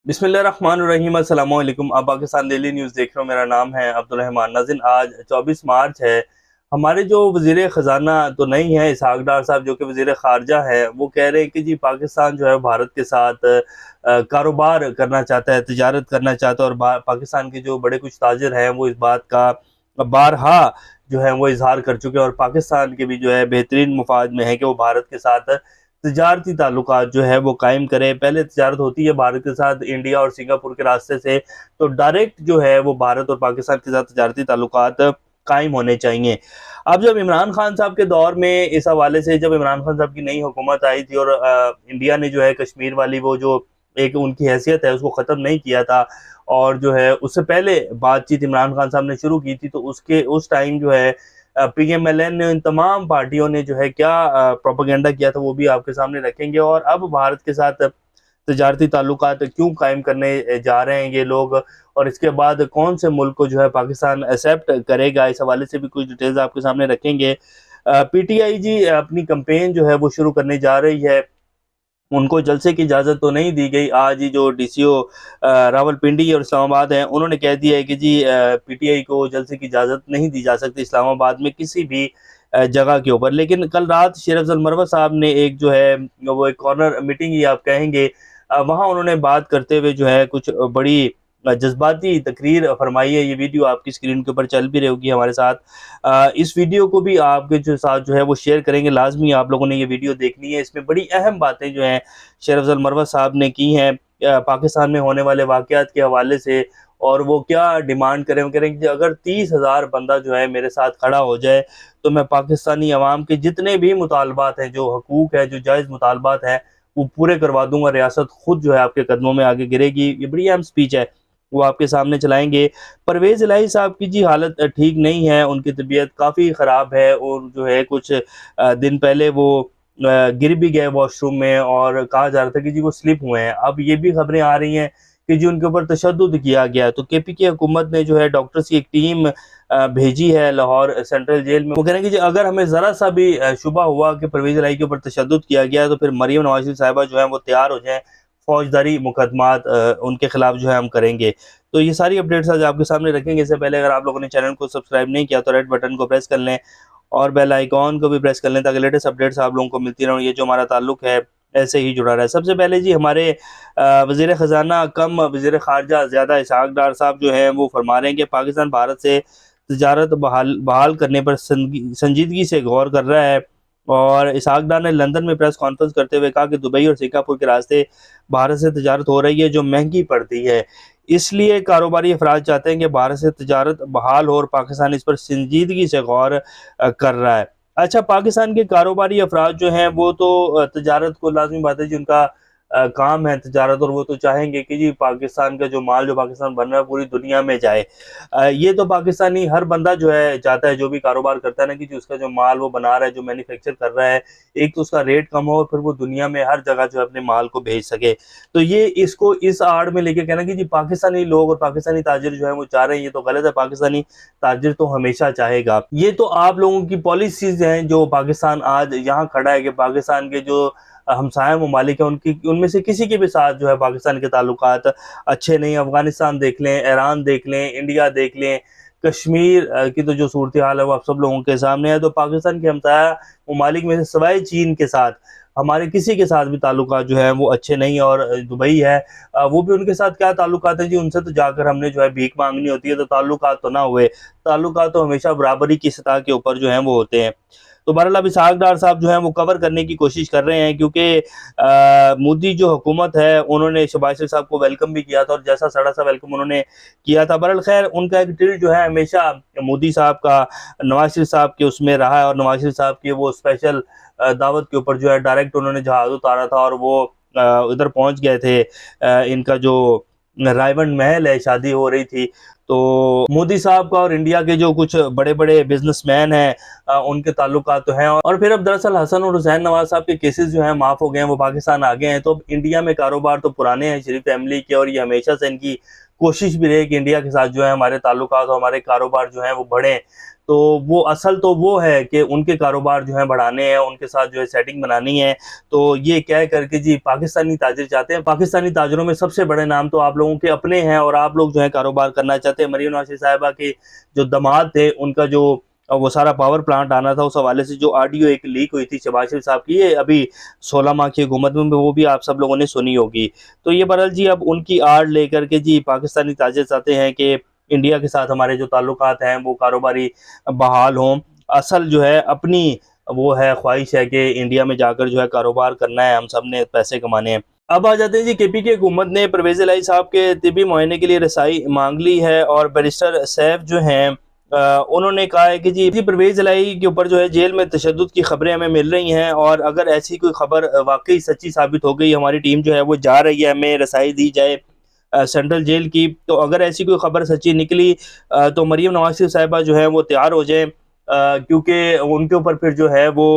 बिस्मिल्लाहिर्रहमानिर्रहीम अस्सलाम वालेकुम। आप पाकिस्तान डेली न्यूज़ देख रहे हो। मेरा नाम है अब्दुल रहमान नाज़रीन। आज 24 मार्च है। हमारे जो वज़ीर ख़जाना तो नहीं है इसहाक़ डार साहब, जो कि वज़ीर ख़ारजा है, वो कह रहे हैं कि जी पाकिस्तान जो है भारत के साथ कारोबार करना चाहता है, तिजारत करना चाहता है। और पाकिस्तान के जो बड़े कुछ ताजिर हैं वो इस बात का बारहा जो है वो इजहार कर चुके हैं, और पाकिस्तान के भी जो है बेहतरीन मुफाद में है कि वो भारत के साथ तिजारती ताल्लुकात जो है वो कायम करे। पहले तिजारत होती है भारत के साथ इंडिया और सिंगापुर के रास्ते से, तो डायरेक्ट जो है वो भारत और पाकिस्तान के साथ तिजारती ताल्लुकात कायम होने चाहिए। अब जब इमरान खान साहब के दौर में इस हवाले से, जब इमरान खान साहब की नई हुकूमत आई थी और इंडिया ने जो है कश्मीर वाली वो जो एक उनकी हैसियत है उसको ख़त्म नहीं किया था, और जो है उससे पहले बातचीत इमरान खान साहब ने शुरू की थी, तो उसके उस टाइम जो है पीएमएलएन ने, इन तमाम पार्टियों ने जो है क्या प्रोपेगेंडा किया था वो भी आपके सामने रखेंगे। और अब भारत के साथ तजारती ताल्लुकात क्यों कायम करने जा रहे हैं ये लोग, और इसके बाद कौन से मुल्क को जो है पाकिस्तान एक्सेप्ट करेगा, इस हवाले से भी कुछ डिटेल्स आपके सामने रखेंगे। पीटीआई जी अपनी कंपेन जो है वो शुरू करने जा रही है। उनको जलसे की इजाज़त तो नहीं दी गई। आज ही जो डीसीओ रावलपिंडी और इस्लामाबाद हैं, उन्होंने कह दिया है कि जी पीटीआई को जलसे की इजाज़त नहीं दी जा सकती इस्लामाबाद में किसी भी जगह के ऊपर। लेकिन कल रात शेर अफजल मरवत साहब ने एक जो है वो एक कॉर्नर मीटिंग ही आप कहेंगे, वहाँ उन्होंने बात करते हुए जो है कुछ बड़ी जज्बाती तकरीर फरमाई है। ये वीडियो आपकी स्क्रीन के ऊपर चल भी रही होगी हमारे साथ। इस वीडियो को भी आपके जो साथ जो है वो शेयर करेंगे, लाजमी आप लोगों ने ये वीडियो देखनी है। इसमें बड़ी अहम बातें जो हैं शेर अफजल मरवत साहब ने की हैं पाकिस्तान में होने वाले वाक़यात के हवाले से, और वो क्या डिमांड करें। वो कह रहे हैं कि अगर 30,000 बंदा जो है मेरे साथ खड़ा हो जाए तो मैं पाकिस्तानी अवाम के जितने भी मुतालबात हैं, जो हकूक़ है, जो जायज़ मुतालबात हैं, वो पूरे करवा दूंगा। रियासत खुद जो है आपके कदमों में आगे गिरेगी। ये बड़ी अहम स्पीच है, वो आपके सामने चलाएंगे। परवेज़ इलाही साहब की जी हालत ठीक नहीं है, उनकी तबीयत काफ़ी ख़राब है, और जो है कुछ दिन पहले वो गिर भी गए वॉशरूम में, और कहा जा रहा था कि जी वो स्लिप हुए हैं। अब ये भी खबरें आ रही हैं कि जी उनके ऊपर तशद्दुद किया गया। तो केपी की हुकूमत ने जो है डॉक्टर्स की एक टीम भेजी है लाहौर सेंट्रल जेल में। वो कह रहे हैं कि जी अगर हमें ज़रा सा भी शुबा हुआ कि परवेज़ इलाही के ऊपर तशद्दुद किया गया, तो फिर मरीम नवाज शरीफ साहिबा जो है वो तैयार हो जाएँ, फौजदारी मुकदमात उनके खिलाफ जो है हम करेंगे। तो ये सारी अपडेट्स आज आपके सामने रखेंगे। इससे पहले अगर आप लोगों ने चैनल को सब्सक्राइब नहीं किया तो रेड बटन को प्रेस कर लें, और बेल आइकॉन को भी प्रेस कर लें, ताकि लेटेस्ट अपडेट्स आप लोगों को मिलती रहें। ये जो हमारा ताल्लुक है ऐसे ही जुड़ा रहा है। सबसे पहले जी हमारे वज़ीर ख़जाना कम वज़ीर ख़ारजा ज़्यादा इसहाक़ डार साहब जो हैं वो फरमा रहे हैं कि पाकिस्तान भारत से तजारत बहाल करने पर संजीदगी से गौर कर रहा है। और इसहाक़ डार ने लंदन में प्रेस कॉन्फ्रेंस करते हुए कहा कि दुबई और सिंगापुर के रास्ते भारत से तजारत हो रही है जो महंगी पड़ती है, इसलिए कारोबारी अफराद चाहते हैं कि भारत से तजारत बहाल हो, और पाकिस्तान इस पर संजीदगी से गौर कर रहा है। अच्छा, पाकिस्तान के कारोबारी अफराद जो हैं वो तो तजारत को, लाज़मी बात है जी उनका काम है तजारत, और वो तो चाहेंगे कि जी पाकिस्तान का जो माल जो पाकिस्तान बन रहा है पूरी दुनिया में जाए। ये तो पाकिस्तानी हर बंदा जो है चाहता है, जो भी कारोबार करता है ना, कि जी उसका जो माल वो बना रहा है, जो मैन्युफैक्चर कर रहा है, एक तो उसका रेट कम हो, और फिर वो दुनिया में हर जगह जो है अपने माल को भेज सके। तो ये इसको इस आड़ में लेके कहना कि जी पाकिस्तानी लोग और पाकिस्तानी ताजिर जो है वो चाह रहे हैं, ये तो गलत है। पाकिस्तानी ताजिर तो हमेशा चाहेगा। ये तो आप लोगों की पॉलिसीज हैं जो पाकिस्तान आज यहाँ खड़ा है, कि पाकिस्तान के जो हमसाया ममालिक हैं उनकी, उनमें से किसी के भी साथ जो है पाकिस्तान के ताल्लुकात अच्छे नहीं। अफगानिस्तान देख लें, ईरान देख लें, इंडिया देख लें, कश्मीर की तो जो सूरत हाल है वो आप सब लोगों के सामने है। तो पाकिस्तान के हमसाया ममालिक में से सिवाय चीन के साथ हमारे किसी के साथ भी ताल्लुकात जो है वो अच्छे नहीं। और दुबई है, वो भी उनके साथ क्या ताल्लुकात है जी, उनसे तो जाकर हमने जो है भीख मांगनी होती है। तो ताल्लुकात तो ना हुए, ताल्लुकात तो हमेशा बराबरी की सतह के ऊपर जो है वो होते हैं। तो बहरहाल अब इसहाक़ डार साहब जो हैं वो कवर करने की कोशिश कर रहे हैं, क्योंकि मोदी जो हुकूमत है उन्होंने शहबाज शरीफ साहब को वेलकम भी किया था, और जैसा सड़ा सा वेलकम उन्होंने किया था। बहरहाल खैर उनका एक दिल जो है हमेशा मोदी साहब का नवाज शरीफ साहब के उसमें रहा है, और नवाज शरीफ साहब की वो स्पेशल दावत के ऊपर जो है डायरेक्ट उन्होंने जहाज उतारा था, और वो उधर पहुंच गए थे। इनका जो रायबंड महल है, शादी हो रही थी। तो मोदी साहब का और इंडिया के जो कुछ बड़े बड़े बिजनेसमैन हैं उनके ताल्लुकात तो हैं। और फिर अब दरअसल हसन और हुसैन नवाज साहब के केसेस जो हैं माफ़ हो गए हैं, वो पाकिस्तान आ गए हैं। तो अब इंडिया में कारोबार तो पुराने हैं शरीफ फैमिली के, और ये हमेशा से इनकी कोशिश भी रही कि इंडिया के साथ जो है हमारे ताल्लुकात और हमारे कारोबार जो हैं वो बढ़ें। तो वो असल तो वो है कि उनके कारोबार जो है बढ़ाने हैं, उनके साथ जो है सेटिंग बनानी है। तो ये कह करके जी पाकिस्तानी ताजिर चाहते हैं। पाकिस्तानी ताजरों में सबसे बड़े नाम तो आप लोगों के अपने हैं, और आप लोग जो है कारोबार करना चाहते हैं। मरीम नवाज साहिबा के जो दामाद थे, उनका जो वो सारा पावर प्लांट आना था, उस हवाले से जो ऑडियो एक लीक हुई थी शहबाज शरीफ साहब की, ये अभी 16 माह की हुकूमत में, वो भी आप सब लोगों ने सुनी होगी। तो ये बहरहाल जी अब उनकी आड़ लेकर के जी पाकिस्तानी ताजिर चाहते हैं कि इंडिया के साथ हमारे जो ताल्लुकात हैं वो कारोबारी बहाल हों। असल जो है अपनी वो है ख्वाहिश है कि इंडिया में जाकर जो है कारोबार करना है, हम सब ने पैसे कमाने हैं। अब आ जाते हैं जी के पी की हुकूमत ने परवेज़ इलाही साहब के तिबी मुआयने के लिए रसाई मांग ली है, और बैरिस्टर सैफ जो हैं उन्होंने कहा है कि जी परवेज़ इलाही के ऊपर जो है जेल में तशद्दुद की खबरें हमें मिल रही हैं, और अगर ऐसी कोई खबर वाकई सच्ची साबित हो गई, हमारी टीम जो है वो जा रही है, हमें रसाई दी जाए सेंट्रल जेल की। तो अगर ऐसी कोई खबर सच्ची निकली तो मरीम नवाज साहिबा जो है वो तैयार हो जाए, क्योंकि उनके ऊपर फिर जो है वो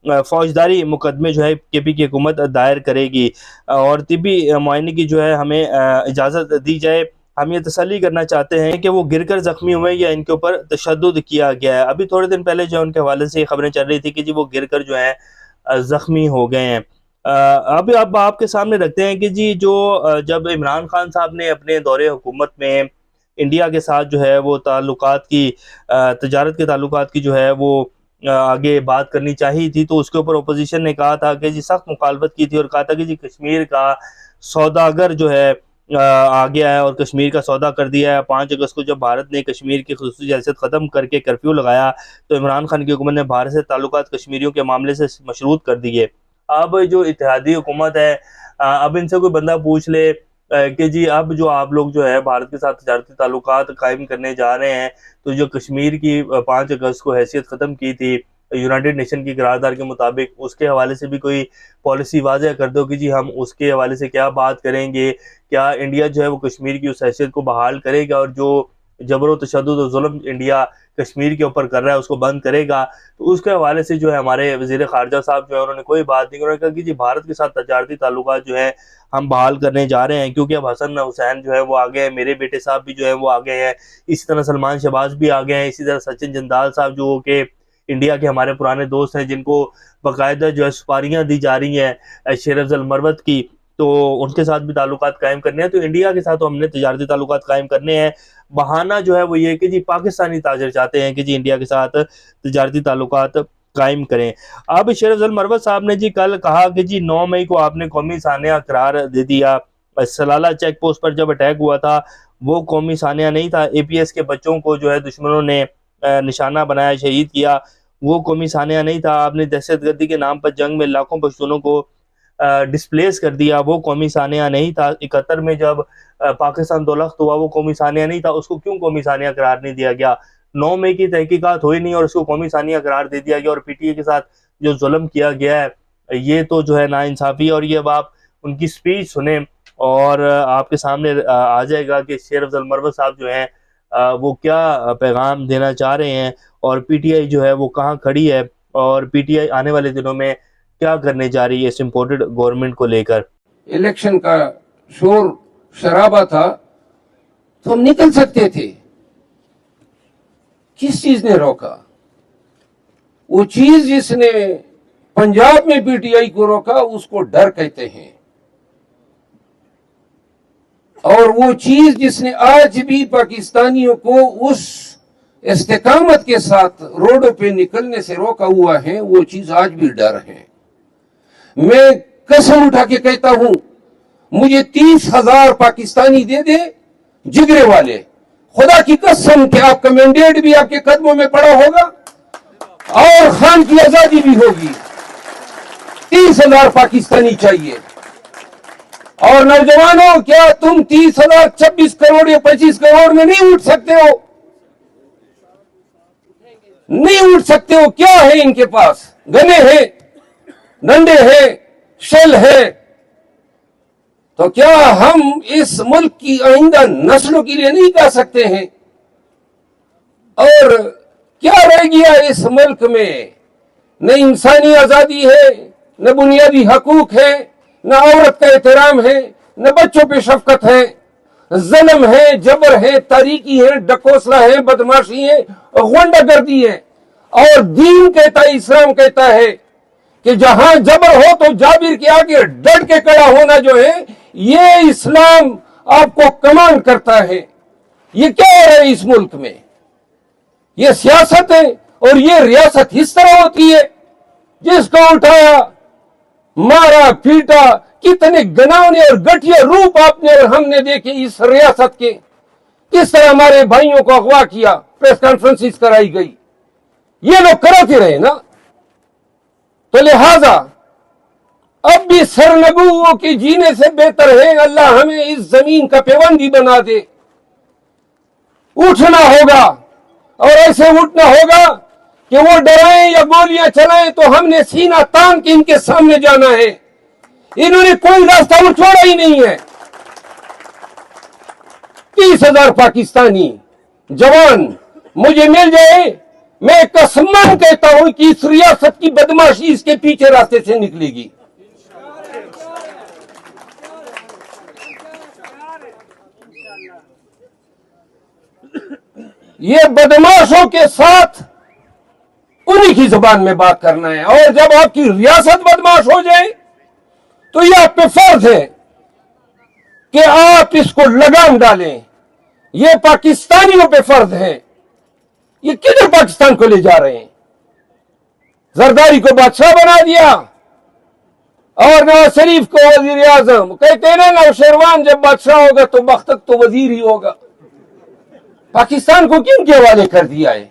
फौजदारी मुकदमे जो है के पी की हुकूमत दायर करेगी, और तिबी मुआयने की जो है हमें इजाज़त दी जाए। हम ये तसल्ली करना चाहते हैं कि वो गिरकर ज़ख्मी हुए या इनके ऊपर तशद्दुद किया गया है। अभी थोड़े दिन पहले जो है उनके हवाले से खबरें चल रही थी कि जी वो गिरकर जो है ज़ख्मी हो गए हैं। अभी अब आपके सामने रखते हैं कि जी जो जब इमरान खान साहब ने अपने दौरे हुकूमत में इंडिया के साथ जो है वो ताल्लुकात की तजारत के ताल्लुकात की जो है वो आगे बात करनी चाहिए थी, तो उसके ऊपर अपोजिशन ने कहा था कि जी सख्त मुखालफत की थी, और कहा था कि जी कश्मीर का सौदागर जो है आ गया है और कश्मीर का सौदा कर दिया है। 5 अगस्त को जब भारत ने कश्मीर की खुसूसी हैसियत ख़त्म करके कर्फ्यू लगाया, तो इमरान खान की हुकूमत ने भारत से ताल्लुकात कश्मीरियों के मामले से मशरूत कर दिए। अब जो इत्तेहादी हुकूमत है, अब इनसे कोई बंदा पूछ ले कि जी अब जो आप लोग जो है भारत के साथ तजारती ताल्लुकात कायम करने जा रहे हैं, तो जो कश्मीर की 5 अगस्त को हैसियत ख़त्म की थी यूनाइटेड नेशन की करारदाद के मुताबिक, उसके हवाले से भी कोई पॉलिसी वाज़ह कर दो कि जी हम उसके हवाले से क्या बात करेंगे। क्या इंडिया जो है वो कश्मीर की उस हैसियत को बहाल करेगा, और जो जबर व तशद्दुद और जुल्म इंडिया कश्मीर के ऊपर कर रहा है उसको बंद करेगा। तो उसके हवाले से जो है हमारे वज़ीर ख़ारजा साहब जो है उन्होंने कोई बात नहीं, उन्होंने कहा कि जी भारत के साथ तजारती ताल्लुकात जो है हम बहाल करने जा रहे हैं, क्योंकि अब हसन हुसैन जो है वो आ गए हैं, मेरे बेटे साहब भी जो है वो आ गए हैं, इसी तरह सलमान शहबाज भी आ गए हैं, इसी तरह सचिन जिंदाल साहब जो कि इंडिया के हमारे पुराने दोस्त हैं, जिनको बाकायदा जो है सुपारियाँ दी जा रही हैं शेर अफजल मरवत की, तो उनके साथ भी ताल्लुकात कायम करने हैं। तो इंडिया के साथ तो हमने तजारती ताल्लुकात कायम करने हैं। बहाना जो है वो ये कि जी पाकिस्तानी ताजिर चाहते हैं कि जी इंडिया के साथ तजारती ताल्लुकात कायम करें। अब शेर अफजल मरवत साहब ने जी कल कहा कि जी 9 मई को आपने कौमी सानिया करार दे दिया। सलाला चेक पोस्ट पर जब अटैक हुआ था वो कौमी सानिया नहीं था, APS के बच्चों को जो है दुश्मनों ने निशाना बनाया, शहीद किया, वो कौमी सानिया नहीं था। आपने दहशतगर्दी के नाम पर जंग में लाखों पश्तूनों को डिस्प्लेस कर दिया, वो कौमी सानिया नहीं था। 71 में जब पाकिस्तान दो लख्त हुआ, वो कौमी सानिया नहीं था, उसको क्यों कौमी सानिया करार नहीं दिया गया? 9 मई की तहकीकात हुई नहीं और उसको कौमी सानिया करार दे दिया गया, और PTA के साथ जो जुल्म किया गया है ये तो जो है नाइंसाफ़ी। और ये अब आप उनकी स्पीच सुने और आपके सामने आ जाएगा कि शेर अफजल मरवत साहब जो हैं वो क्या पैगाम देना चाह रहे हैं, और PTI जो है वो कहाँ खड़ी है, और PTI आने वाले दिनों में क्या करने जा रही है इस इम्पोर्टेड गवर्नमेंट को लेकर। इलेक्शन का शोर शराबा था तो हम निकल सकते थे, किस चीज ने रोका? वो चीज जिसने पंजाब में PTI को रोका उसको डर कहते हैं, और वो चीज जिसने आज भी पाकिस्तानियों को उस इस्तेकामत के साथ रोडों पे निकलने से रोका हुआ है, वो चीज आज भी डर है। मैं कसम उठा के कहता हूं, मुझे 30,000 पाकिस्तानी दे दे जिगरे वाले, खुदा की कसम कि आपका मैंडेट भी आपके कदमों में पड़ा होगा और खान की आजादी भी होगी। 30,000 पाकिस्तानी चाहिए। और नौजवानों, क्या तुम 30,000 26 करोड़ या 25 करोड़ में नहीं उठ सकते हो? नहीं उठ सकते हो। क्या है इनके पास? गने हैं, डंडे हैं, शेल है। तो क्या हम इस मुल्क की आइंदा नस्लों के लिए नहीं कर सकते हैं? और क्या रह गया इस मुल्क में? न इंसानी आजादी है, न बुनियादी हकूक है, न औरत का एहतराम है, न बच्चों पे शफकत है। जुल्म है, जबर है, तारीकी है, डकोसला है, बदमाशी है, गुंडागर्दी है। और दीन कहता है, इस्लाम कहता है कि जहां जबर हो तो जाबिर के आगे डट के खड़ा होना जो है, ये इस्लाम आपको कमांड करता है। ये क्या हो रहा है इस मुल्क में? ये सियासत है और ये रियासत इस तरह होती है, जिसको उठाया, मारा, पीटा, कितने घिनौने और घटिया रूप आपने और हमने देखे इस रियासत के। किस तरह हमारे भाइयों को अगवा किया, प्रेस कॉन्फ्रेंसिस कराई गई, ये लोग कराते रहे ना। तो लिहाजा अब भी सरनगुओं के जीने से बेहतर है अल्लाह हमें इस जमीन का पेवंदी बना दे। उठना होगा और ऐसे उठना होगा कि वो डराएं या गोलियां चलाएं तो हमने सीना तान के इनके सामने जाना है। इन्होंने कोई रास्ता और छोड़ा ही नहीं है। 30,000 पाकिस्तानी जवान मुझे मिल जाए, मैं कसमान कहता हूं कि इस रियासत की बदमाशी इसके पीछे रास्ते से निकलेगी। ये बदमाशों के साथ उन्हीं की जुबान में बात करना है। और जब आपकी रियासत बदमाश हो जाए तो यह आप पे फर्ज है कि आप इसको लगाम डालें। यह पाकिस्तानियों पे फर्ज है। ये किधर पाकिस्तान को ले जा रहे हैं? जरदारी को बादशाह बना दिया और नवाज शरीफ को वजीर आजम। कहते हैं ना, नौशेरवान जब बादशाह होगा तो बख्तक तो वजीर ही होगा। पाकिस्तान को किन के हवाले कर दिया है?